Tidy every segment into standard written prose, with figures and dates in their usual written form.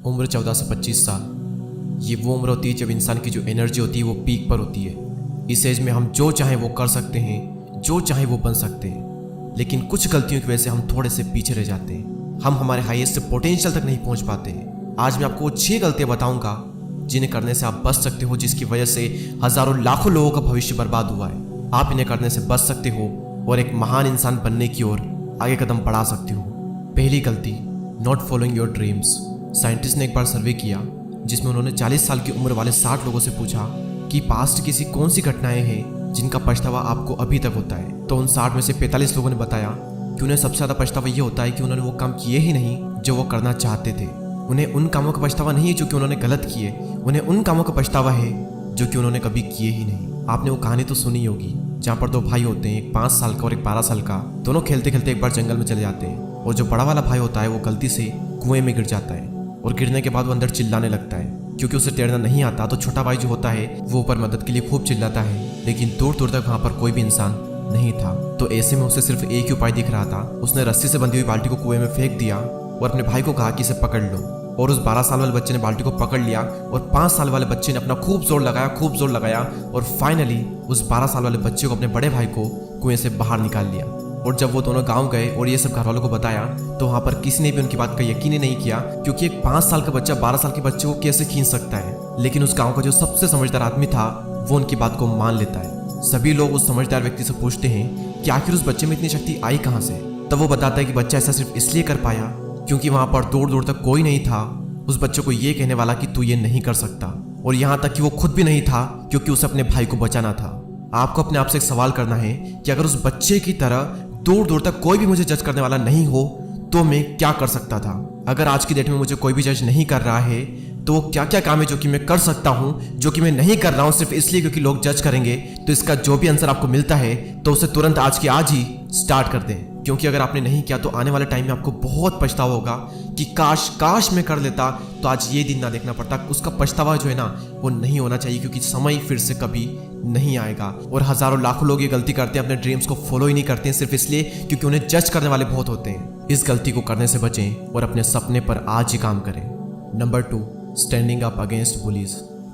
उम्र 14 से 25 साल, ये वो उम्र होती है जब इंसान की जो एनर्जी होती है वो पीक पर होती है। इस एज में हम जो चाहें वो कर सकते हैं, जो चाहें वो बन सकते हैं, लेकिन कुछ गलतियों की वजह से हम थोड़े से पीछे रह जाते हैं। हम हमारे हाईएस्ट पोटेंशियल तक नहीं पहुंच पाते हैं। आज मैं आपको 6 गलतियां बताऊंगा जिन्हें करने से आप बच सकते हो, जिसकी वजह से हजारों लाखों लोगों का भविष्य बर्बाद हुआ है। आप इन्हें करने से बच सकते हो और एक महान इंसान बनने की ओर आगे कदम बढ़ा सकते हो। पहली गलती, not following your dreams. Scientist ने एक बार सर्वे किया जिसमें उन्होंने 40 साल की उम्र वाले 60 लोगों से पूछा कि पास्ट की ऐसी कौन सी घटनाएं हैं जिनका पछतावा आपको अभी तक होता है। तो उन 60 में से 45 लोगों ने बताया कि उन्हें सबसे ज़्यादा पछतावा ये होता है कि उन्होंने वो काम किए ही नहीं जो वो करना चाहते थे। उन्हें उन कामों का पछतावा नहीं है जो कि उन्होंने गलत किए, उन्हें उन कामों का पछतावा है जो कि उन्होंने कभी किए ही नहीं। आपने वो कहानी तो सुनी होगी जहाँ पर 2 भाई होते हैं, एक 5 साल का और एक 12 साल का। दोनों खेलते खेलते एक बार जंगल में चले जाते हैं और जो बड़ा वाला भाई होता है वो गलती से कुएं में गिर जाता है और गिरने के बाद वो अंदर चिल्लाने लगता है क्योंकि उसे तैरना नहीं आता। तो छोटा भाई जो होता है वो ऊपर मदद के लिए खूब चिल्लाता है, लेकिन दूर दूर तक वहाँ पर कोई भी इंसान नहीं था। तो ऐसे में उसे सिर्फ एक ही उपाय दिख रहा था। उसने रस्सी से बंधी हुई बाल्टी को कुएं में फेंक दिया और अपने भाई को कहा कि इसे पकड़ लो। और उस 12 साल वाले बच्चे ने बाल्टी को पकड़ लिया और 5 साल वाले बच्चे ने अपना खूब जोर लगाया और फाइनली उस 12 साल वाले बच्चे को, अपने बड़े भाई को, कुएं से बाहर निकाल लिया। और जब वो दोनों गांव गए और ये सब घर वालों को बताया तो वहाँ पर किसी ने भी उनकी बात का यकीन ही नहीं किया, क्योंकि एक 5 साल का बच्चा 12 साल के बच्चे को कैसे खींच सकता है। लेकिन उस गांव का जो सबसे समझदार आदमी था वो उनकी बात को मान लेता है। सभी लोग उस समझदार व्यक्ति से पूछते हैं कि आखिर उस बच्चे में इतनी शक्ति आई कहाँ से। तब वो बताता है कि बच्चा ऐसा सिर्फ इसलिए कर पाया क्योंकि वहाँ पर दूर दूर तक कोई नहीं था उस बच्चे को ये कहने वाला कि तू ये नहीं कर सकता। और यहाँ तक कि वो खुद भी नहीं था क्योंकि उसे अपने भाई को बचाना था। आपको अपने आप से एक सवाल करना है कि अगर उस बच्चे की तरह दूर दूर तक कोई भी मुझे जज करने वाला नहीं हो तो मैं क्या कर सकता था। अगर आज की डेट में मुझे कोई भी जज नहीं कर रहा है तो वो क्या क्या काम है जो कि मैं कर सकता हूँ, जो कि मैं नहीं कर रहा हूँ सिर्फ इसलिए क्योंकि लोग जज करेंगे। तो इसका जो भी आंसर आपको मिलता है तो उसे तुरंत आज के आज ही स्टार्ट कर दें, क्योंकि अगर आपने नहीं किया तो आने वाले टाइम में आपको बहुत पछतावा होगा कि काश मैं कर लेता तो आज ये दिन ना देखना पड़ता। उसका पछतावा जो है ना वो नहीं होना चाहिए, क्योंकि समय फिर से कभी नहीं आएगा। और हजारों लाखों लोग ये गलती करते हैं, अपने ड्रीम्स को फॉलो ही नहीं करते हैं सिर्फ इसलिए क्योंकि उन्हें जज करने वाले बहुत होते हैं। इस गलती को करने से बचें और अपने सपने पर आज ही काम करें। Number 2, standing up against bullies.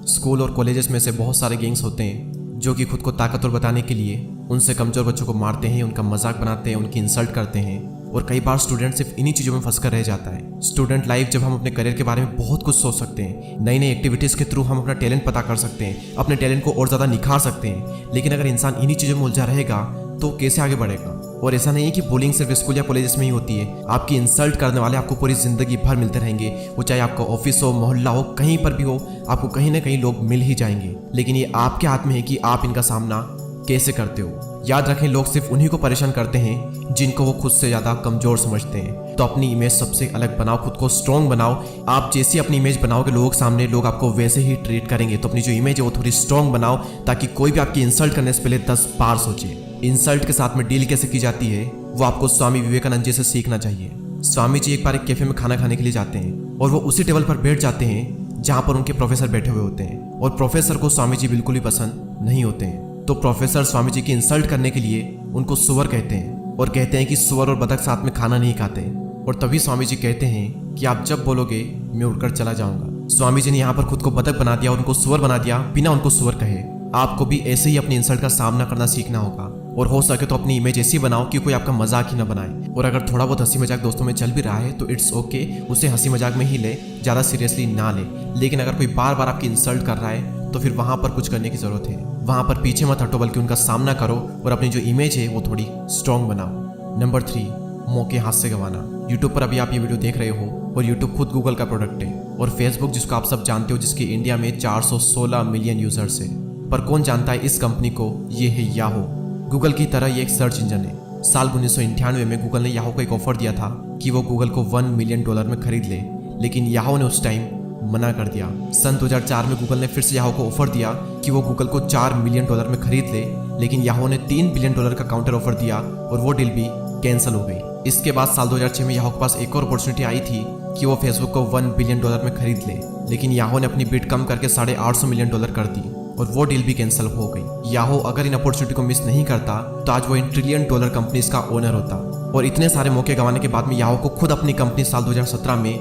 School और कॉलेजेस में से बहुत सारे गैंग्स होते हैं जो कि खुद को ताकतवर बताने के लिए उनसे कमजोर बच्चों को मारते हैं, उनका मजाक बनाते हैं, उनकी इंसल्ट करते हैं। और कई बार स्टूडेंट सिर्फ इन्हीं चीज़ों में फंसकर रह जाता है। स्टूडेंट लाइफ जब हम अपने करियर के बारे में बहुत कुछ सोच सकते हैं, नई नई एक्टिविटीज़ के थ्रू हम अपना टैलेंट पता कर सकते हैं, अपने टैलेंट को और ज़्यादा निखार सकते हैं। लेकिन अगर इंसान इन्हीं चीज़ों में उलझा रहेगा तो कैसे आगे बढ़ेगा। और ऐसा नहीं है कि बुलिंग सिर्फ स्कूल या कॉलेजेस में ही होती है। आपकी इंसल्ट करने वाले आपको पूरी जिंदगी भर मिलते रहेंगे। वो चाहे आपका ऑफिस हो, मोहल्ला हो, कहीं पर भी हो, आपको कहीं ना कहीं लोग मिल ही जाएंगे। लेकिन ये आपके हाथ में है कि आप इनका सामना कैसे करते हो। याद रखें, लोग सिर्फ उन्हीं को परेशान करते हैं जिनको वो खुद से ज़्यादा कमजोर समझते हैं। तो अपनी इमेज सबसे अलग बनाओ, खुद को स्ट्रॉन्ग बनाओ। आप जैसी अपनी इमेज बनाओगे लोगों के सामने, लोग आपको वैसे ही ट्रीट करेंगे। तो अपनी जो इमेज है वो थोड़ी स्ट्रॉन्ग बनाओ ताकि कोई भी आपकी इंसल्ट करने से पहले 10 बार सोचे। इंसल्ट के साथ में डील कैसे की जाती है वो आपको स्वामी विवेकानंद जी से सीखना चाहिए। स्वामी जी एक बार एक कैफे में खाना खाने के लिए जाते हैं और वो उसी टेबल पर बैठ जाते हैं जहाँ पर उनके प्रोफेसर बैठे हुए होते हैं। और प्रोफेसर को स्वामी जी बिल्कुल भी पसंद नहीं होते हैं। तो प्रोफेसर स्वामी जी की इंसल्ट करने के लिए उनको सुअर कहते हैं और कहते हैं कि सुअर और बतख साथ में खाना नहीं खाते। और तभी स्वामी जी कहते हैं कि आप जब बोलोगे मैं उड़कर चला जाऊंगा। स्वामी जी ने यहाँ पर खुद को बतख बना दिया और उनको सुअर बना दिया बिना उनको सुअर कहे। आपको भी ऐसे ही अपनी इंसल्ट का सामना करना सीखना होगा और हो सके तो अपनी इमेज ऐसी बनाओ कि कोई आपका मजाक ही ना बनाए। और अगर थोड़ा बहुत हंसी मजाक दोस्तों में चल भी रहा है तो इट्स ओके, उसे हंसी मजाक में ही ले, ज़्यादा सीरियसली ना ले। लेकिन अगर कोई बार बार आपकी इंसल्ट कर रहा है तो फिर वहाँ पर कुछ करने की ज़रूरत है। वहाँ पर पीछे मत हटो बल्कि उनका सामना करो और अपनी जो इमेज है वो थोड़ी स्ट्रॉन्ग बनाओ। नंबर 3, मौके हाथ से गंवाना। यूट्यूब पर अभी आप ये वीडियो देख रहे हो और यूट्यूब खुद गूगल का प्रोडक्ट है। और फेसबुक जिसको आप सब जानते हो, जिसके इंडिया में 416 मिलियन यूजर्स है। पर कौन जानता है इस कंपनी को, ये है याहू। गूगल की तरह ये एक सर्च इंजन है। साल 1998 में गूगल ने याहू को एक ऑफर दिया था कि वो गूगल को $1 मिलियन में खरीद ले, लेकिन याहू ने उस टाइम मना कर दिया। सन 2004 में गूगल ने फिर से याहू को ऑफर दिया कि वो गूगल को $4 मिलियन में खरीद ले, लेकिन याहू ने $3 बिलियन का काउंटर ऑफर दिया और वो डील भी कैंसिल हो गई। इसके बाद साल 2006 में याहू के पास एक और अपॉर्चुनिटी आई थी कि वो फेसबुक को $1 बिलियन में खरीद ले, लेकिन याहू ने अपनी बिड कम करके $850 मिलियन कर दी और वो डील भी कैंसिल हो गई। याहू अगर इन अपॉर्चुनिटी को मिस नहीं करता तो आज वो $1 ट्रिलियन कंपनीज का ओनर होता। और इतने सारे मौके गंवाने के बाद में याहू को खुद अपनी कंपनी साल 2017 में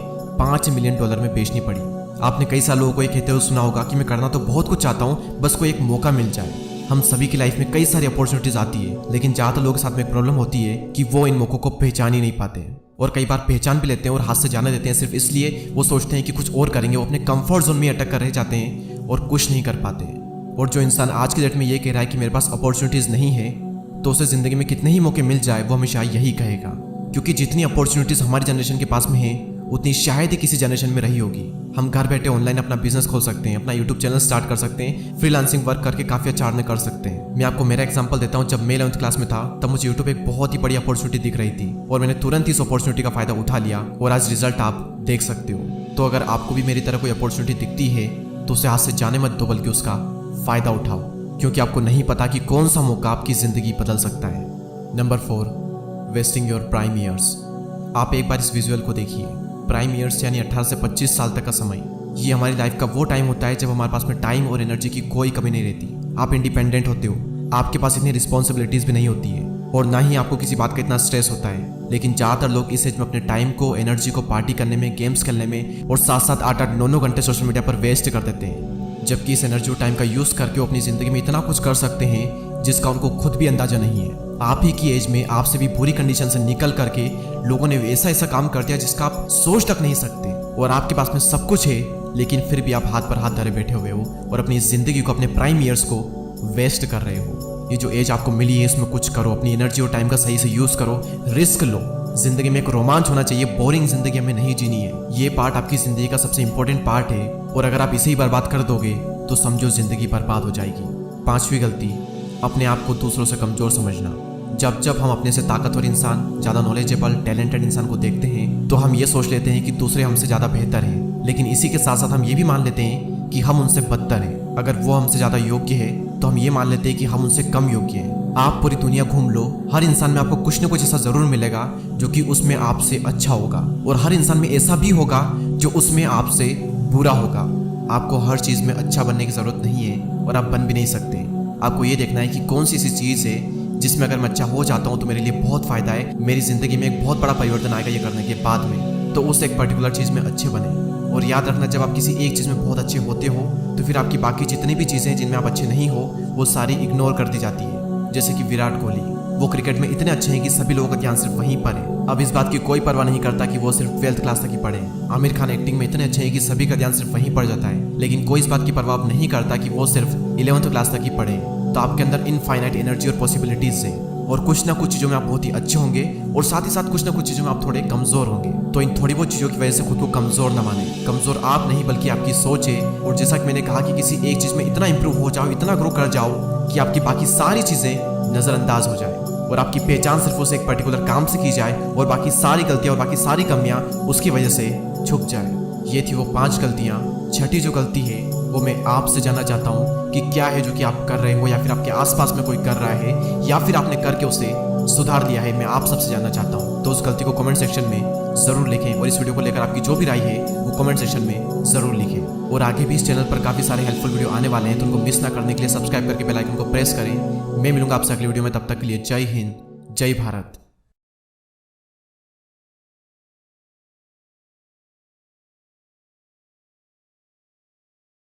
$5 मिलियन में बेचनी पड़ी। आपने कई सारे लोगों को ये कहते हुए सुना होगा कि मैं करना तो बहुत कुछ चाहता हूँ, बस कोई एक मौका मिल जाए। हम सभी की लाइफ में कई सारी अपॉर्चुनिटीज आती है, लेकिन ज़्यादातर लोगों के साथ में एक प्रॉब्लम होती है कि वो इन मौकों को पहचान ही नहीं पाते, और कई बार पहचान भी लेते हैं और हाथ से जाने देते हैं सिर्फ इसलिए वो सोचते हैं कि कुछ और करेंगे। वो अपने कंफर्ट जोन में अटक कर रह जाते हैं और कुछ नहीं कर पाते। और जो इंसान आज की डेट में ये कह रहा है कि मेरे पास अपॉर्चुनिटीज़ नहीं है, तो उसे ज़िंदगी में कितने ही मौके मिल जाए वो हमेशा यही कहेगा, क्योंकि जितनी अपॉर्चुनिटीज़ हमारी जनरेशन के पास में है उतनी शायद ही किसी जनरेशन में रही होगी। हम घर बैठे ऑनलाइन अपना बिजनेस खोल सकते हैं, अपना यूट्यूब चैनल स्टार्ट कर सकते हैं, फ्रीलांसिंग वर्क करके काफ़ी अच्छा अर्न कर सकते हैं। मैं आपको मेरा एग्जांपल देता हूँ। जब मैं 11th क्लास में था तब मुझे यूट्यूब एक बहुत ही बड़ी अपॉर्चुनिटी दिख रही थी और मैंने तुरंत इस अपॉर्चुनिटी का फायदा उठा लिया और आज रिजल्ट आप देख सकते हो। तो अगर आपको भी मेरी तरह कोई अपॉर्चुनिटी दिखती है तो उसे हाथ से जाने मत दो, बल्कि उसका फायदा उठाओ, क्योंकि आपको नहीं पता कि कौन सा मौका आपकी ज़िंदगी बदल सकता है। Number 4, wasting your prime years. आप एक बार इस विजुअल को देखिए। प्राइम ईयर्स यानी 18 से 25 साल तक का समय, ये हमारी लाइफ का वो टाइम होता है जब हमारे पास में टाइम और एनर्जी की कोई कमी नहीं रहती। आप इंडिपेंडेंट होते हो, आपके पास इतनी रिस्पॉन्सिबिलिटीज़ भी नहीं होती है और ना ही आपको किसी बात का इतना स्ट्रेस होता है। लेकिन ज़्यादातर लोग इस एज में अपने टाइम को, एनर्जी को पार्टी करने में, गेम्स खेलने में और साथ साथ 8-8, 9-9 घंटे सोशल मीडिया पर वेस्ट कर देते हैं, जबकि इस एनर्जी और टाइम का यूज़ करके वो अपनी ज़िंदगी में इतना कुछ कर सकते हैं जिसका उनको खुद भी अंदाजा नहीं है। आप ही की एज में आपसे भी बुरी कंडीशन से निकल करके लोगों ने ऐसा ऐसा काम कर दिया जिसका आप सोच तक नहीं सकते, और आपके पास में सब कुछ है, लेकिन फिर भी आप हाथ पर हाथ धरे बैठे हुए हो और अपनी ज़िंदगी को, अपने प्राइम ईयर्स को वेस्ट कर रहे हो। ये जो एज आपको मिली है इसमें कुछ करो, अपनी एनर्जी और टाइम का सही से यूज़ करो, रिस्क लो। ज़िंदगी में एक रोमांच होना चाहिए, बोरिंग ज़िंदगी हमें नहीं जीनी है। ये पार्ट आपकी ज़िंदगी का सबसे इंपॉर्टेंट पार्ट है, और अगर आप इसे ही बर्बाद कर दोगे तो समझो ज़िंदगी बर्बाद हो जाएगी। 5वीं गलती, अपने आप को दूसरों से कमज़ोर समझना। जब जब हम अपने से ताकतवर इंसान, ज़्यादा नॉलेजेबल, टैलेंटेड इंसान को देखते हैं तो हम ये सोच लेते हैं कि दूसरे हमसे ज़्यादा बेहतर हैं, लेकिन इसी के साथ साथ हम ये भी मान लेते हैं कि हम उनसे बदतर हैं। अगर वो हमसे ज़्यादा योग्य है तो हम ये मान लेते हैं कि हम उनसे कम योग्य हैं। आप पूरी दुनिया घूम लो, हर इंसान में आपको कुछ न कुछ ऐसा ज़रूर मिलेगा जो कि उसमें आपसे अच्छा होगा, और हर इंसान में ऐसा भी होगा जो उसमें आपसे बुरा होगा। आपको हर चीज़ में अच्छा बनने की ज़रूरत नहीं है और आप बन भी नहीं सकते। आपको ये देखना है कि कौन सी ऐसी चीज़ है जिसमें अगर मैं अच्छा हो जाता हूँ तो मेरे लिए बहुत फ़ायदा है, मेरी ज़िंदगी में एक बहुत बड़ा परिवर्तन आएगा ये करने के बाद में, तो उस एक पर्टिकुलर चीज़ में अच्छे बने। और याद रखना, जब आप किसी एक चीज़ में बहुत अच्छे होते हो तो फिर आपकी बाकी जितनी भी चीज़ें हैं जिनमें आप अच्छे नहीं हो वो सारी इग्नोर कर दी जाती है। जैसे कि विराट कोहली, वो क्रिकेट में इतने अच्छे हैं कि सभी लोगों का ध्यान सिर्फ वहीं पर है। अब इस बात की कोई परवाह नहीं करता कि वो सिर्फ 12th क्लास तक ही पढ़े। आमिर खान एक्टिंग में इतने अच्छे हैं कि सभी का ध्यान सिर्फ वहीं पड़ जाता है, लेकिन कोई इस बात की परवाह नहीं करता कि वो सिर्फ 11th क्लास तक ही पढ़े। तो आपके अंदर इनफाइनाइट एनर्जी और पॉसिबिलिटीज़ है, और कुछ ना कुछ चीज़ों में आप बहुत ही अच्छे होंगे और साथ ही साथ कुछ ना कुछ चीज़ों में आप थोड़े कमज़ोर होंगे। तो इन थोड़ी बहुत चीज़ों की वजह से खुद को कमज़ोर ना माने। कमज़ोर आप नहीं बल्कि आपकी सोच है। और जैसा कि मैंने कहा कि किसी एक चीज़ में इतना इंप्रूव हो जाओ, इतना ग्रो कर जाओ कि आपकी बाकी सारी चीज़ें नज़रअंदाज हो जाए और आपकी पहचान सिर्फ उस एक पर्टिकुलर काम से की जाए और बाकी सारी गलतियाँ और बाकी सारी कमियाँ उसकी वजह से छुप जाए। ये थी वो 5 गलतियाँ। छठी जो गलती है वो मैं आपसे जानना चाहता हूँ कि क्या है जो कि आप कर रहे हो या फिर आपके आसपास में कोई कर रहा है या फिर आपने करके उसे सुधार दिया है। मैं आप सबसे जानना चाहता हूँ। तो उस गलती को कमेंट सेक्शन में ज़रूर लिखें और इस वीडियो को लेकर आपकी जो भी राय है वो कमेंट सेक्शन में ज़रूर लिखें। और आगे भी इस चैनल पर काफ़ी सारे हेल्पफुल वीडियो आने वाले हैं, तो उनको मिस ना करने के लिए सब्सक्राइब करके बेल आइकन को प्रेस करें। मैं मिलूंगा आपसे अगली वीडियो में, तब तक के लिए जय हिंद, जय भारत।